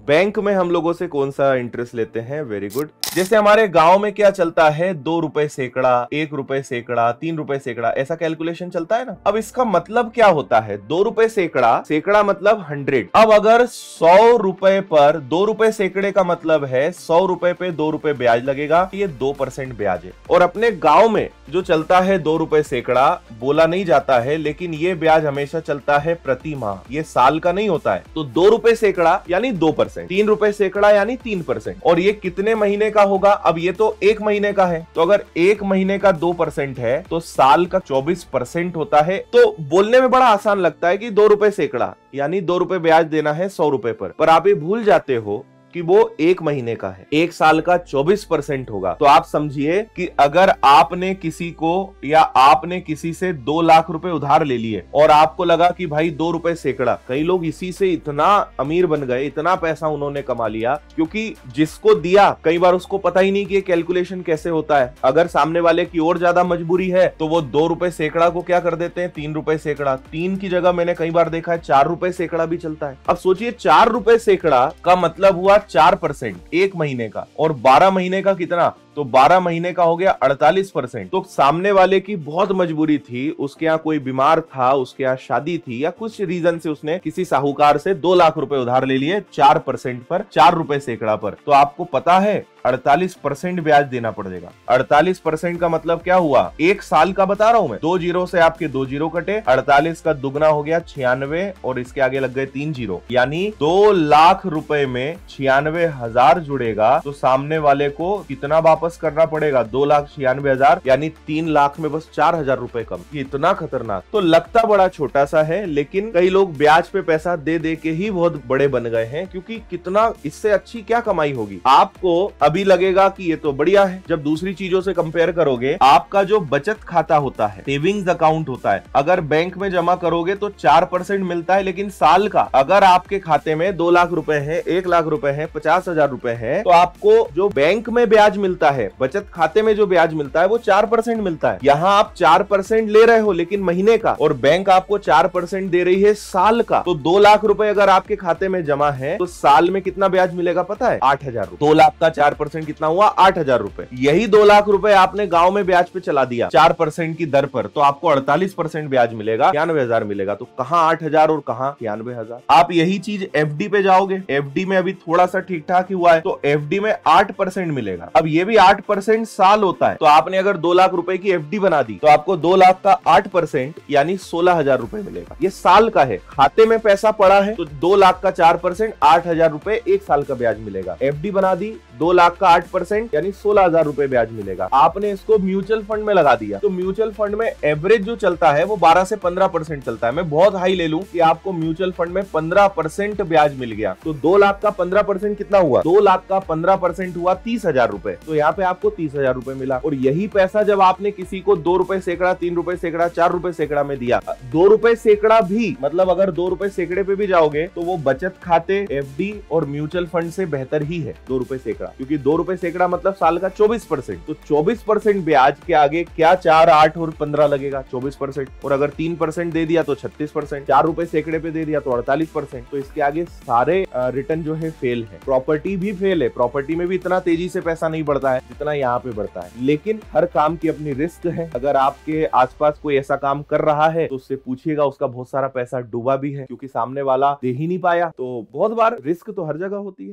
Bank में हम लोगों से कौन सा इंटरेस्ट लेते हैं? Very good. जैसे हमारे गांव में क्या चलता है, 2 रुपए सैकड़ा, 1 रुपए सैकड़ा, 3 रुपए सैकड़ा, ऐसा कैलकुलेशन चलता है ना। अब इसका मतलब क्या होता है? 2 रुपए सैकड़ा, सैकड़ा मतलब 100। अब अगर 100 रुपए पर 2 रुपए सैकड़े का मतलब है 100 रुपए पे 2 रुपए ब्याज लगेगा, ये 2% ब्याज है। और अपने गांव में जो चलता है 2 रुपए सैकड़ा, बोला नहीं जाता है, लेकिन ये ब्याज हमेशा चलता है प्रति माह, ये साल का नहीं होता है। तो 2 रुपए सैकड़ा यानी 2%, 3 रुपए सैकड़ा यानी 3%। और ये कितने महीने का होगा? अब ये तो 1 महीने का है, तो अगर 1 महीने का 2% है तो साल का 24% होता है। तो बोलने में बड़ा आसान लगता है कि 2 रुपए सैकड़ा यानी 2 रुपए ब्याज देना है 100 रुपए पर आप ये भूल जाते हो कि वो 1 महीने का है, 1 साल का 24% होगा। तो आप समझिए कि अगर आपने किसी को या आपने किसी से 2 लाख रुपए उधार ले लिए और आपको लगा कि भाई 2 रुपए सैकड़ा, कई लोग इसी से इतना अमीर बन गए, इतना पैसा उन्होंने कमा लिया, क्योंकि जिसको दिया कई बार उसको पता ही नहीं कि कैलकुलेशन कैसे होता है। अगर सामने वाले की और ज्यादा मजबूरी है तो वो 2 रुपए सैकड़ा को क्या कर देते हैं, 3 रुपए सैकड़ा। 3 की जगह मैंने कई बार देखा है 4 रुपए सैकड़ा भी चलता है। अब सोचिए 4 रुपए सैकड़ा का मतलब हुआ 4% 1 महीने का, और 12 महीने का कितना? तो 12 महीने का हो गया 48%। तो सामने वाले की बहुत मजबूरी थी, उसके यहाँ कोई बीमार था, उसके यहाँ शादी थी, या कुछ रीजन से उसने किसी साहूकार से 2 लाख रुपए उधार ले लिए 4% पर, 4 रुपए सैकड़ा पर। तो आपको पता है 48% ब्याज देना पड़ेगा। 48% का मतलब क्या हुआ? 1 साल का बता रहा हूं मैं। 2 जीरो से आपके 2 जीरो कटे, 48 का दुगना हो गया 96, और इसके आगे लग गए 3 जीरो, यानी 2 लाख रुपए में 96,000 जुड़ेगा। तो सामने वाले को कितना वापस करना पड़ेगा? 2,96,000, यानी 3 लाख में बस 4,000 रुपए कम। ये इतना खतरनाक। तो लगता बड़ा छोटा सा है, लेकिन कई लोग ब्याज पे पैसा दे दे के ही बहुत बड़े बन गए हैं, क्योंकि कितना इससे अच्छी क्या कमाई होगी। आपको अभी लगेगा कि ये तो बढ़िया है, जब दूसरी चीजों से कंपेयर करोगे, आपका जो बचत खाता होता है, सेविंग्स अकाउंट होता है, अगर बैंक में जमा करोगे तो 4% मिलता है, लेकिन साल का अगर आपके खाते में 2 लाख रुपए है, 1 लाख रुपए है, 50,000 रुपए है, तो आपको जो बैंक में ब्याज मिलता है, बचत खाते में जो ब्याज मिलता है, वो 4% मिलता है। यहाँ आप 4% ले रहे हो लेकिन महीने का, और बैंक आपको 4% दे रही है साल का। तो 2 लाख रुपए अगर आपके खाते में जमा है तो साल में कितना ब्याज मिलेगा पता है? 8,000 रुपए। 2 लाख का 4% कितना हुआ? 8,000 रुपए। यही 2 लाख रुपए आपने गांव में ब्याज पे चला दिया 4% की दर पर, तो आपको 48% ब्याज मिलेगा, 93,000 मिलेगा। तो कहां 8,000 और कहां 93,000? आप यही चीज एफडी पे जाओगे, एफडी में अभी थोड़ा सा ठीक ठाक ही हुआ है, तो एफडी में 8% मिलेगा। अब ये भी 8% साल होता है। तो आपने अगर 2 लाख रुपए की एफडी बना दी तो आपको 2 लाख का 8% यानी 16,000 रुपए मिलेगा। ये साल का है, खाते में पैसा पड़ा है, तो 2 लाख का 4% 8,000 रुपए 1 साल का ब्याज मिलेगा। एफडी बना दी, 2 लाख का 8% यानी 16,000 रुपए ब्याज मिलेगा। आपने इसको म्यूचुअल फंड में लगा दिया, तो म्यूचुअल फंड में एवरेज जो चलता है वो 12 से 15% चलता है। मैं बहुत हाई ले लूं कि आपको म्यूचुअल फंड में 15% ब्याज मिल गया, तो 2 लाख का 15% कितना हुआ? 2 लाख का 15% हुआ 30,000 रुपए। तो यहाँ पे आपको 30,000 रुपए मिला। और यही पैसा जब आपने किसी को 2 रुपए सैकड़ा, 3 रुपए सैकड़ा, 4 रुपए सैकड़ा में दिया, 2 रुपए सैकड़ा भी, मतलब अगर 2 रुपए सैकड़े पे भी जाओगे तो वो बचत खाते, एफडी और म्यूचुअल फंड से बेहतर ही है 2 रुपए सैकड़ा, क्योंकि 2 रुपए सैकड़ा मतलब साल का 24%। तो 24% ब्याज के आगे क्या 4, 8 और 15 लगेगा? 24%। और अगर 3% दे दिया तो 36%, 4 रुपए सैकड़े पे दे दिया तो 48%। तो इसके आगे सारे रिटर्न जो है फेल है। प्रॉपर्टी भी फेल है, प्रॉपर्टी में भी इतना तेजी से पैसा नहीं बढ़ता है जितना यहाँ पे बढ़ता है। लेकिन हर काम की अपनी रिस्क है। अगर आपके आसपास कोई ऐसा काम कर रहा है तो उससे पूछिएगा, उसका बहुत सारा पैसा डूबा भी है, क्योंकि सामने वाला दे ही नहीं पाया। तो बहुत बार रिस्क तो हर जगह होती है।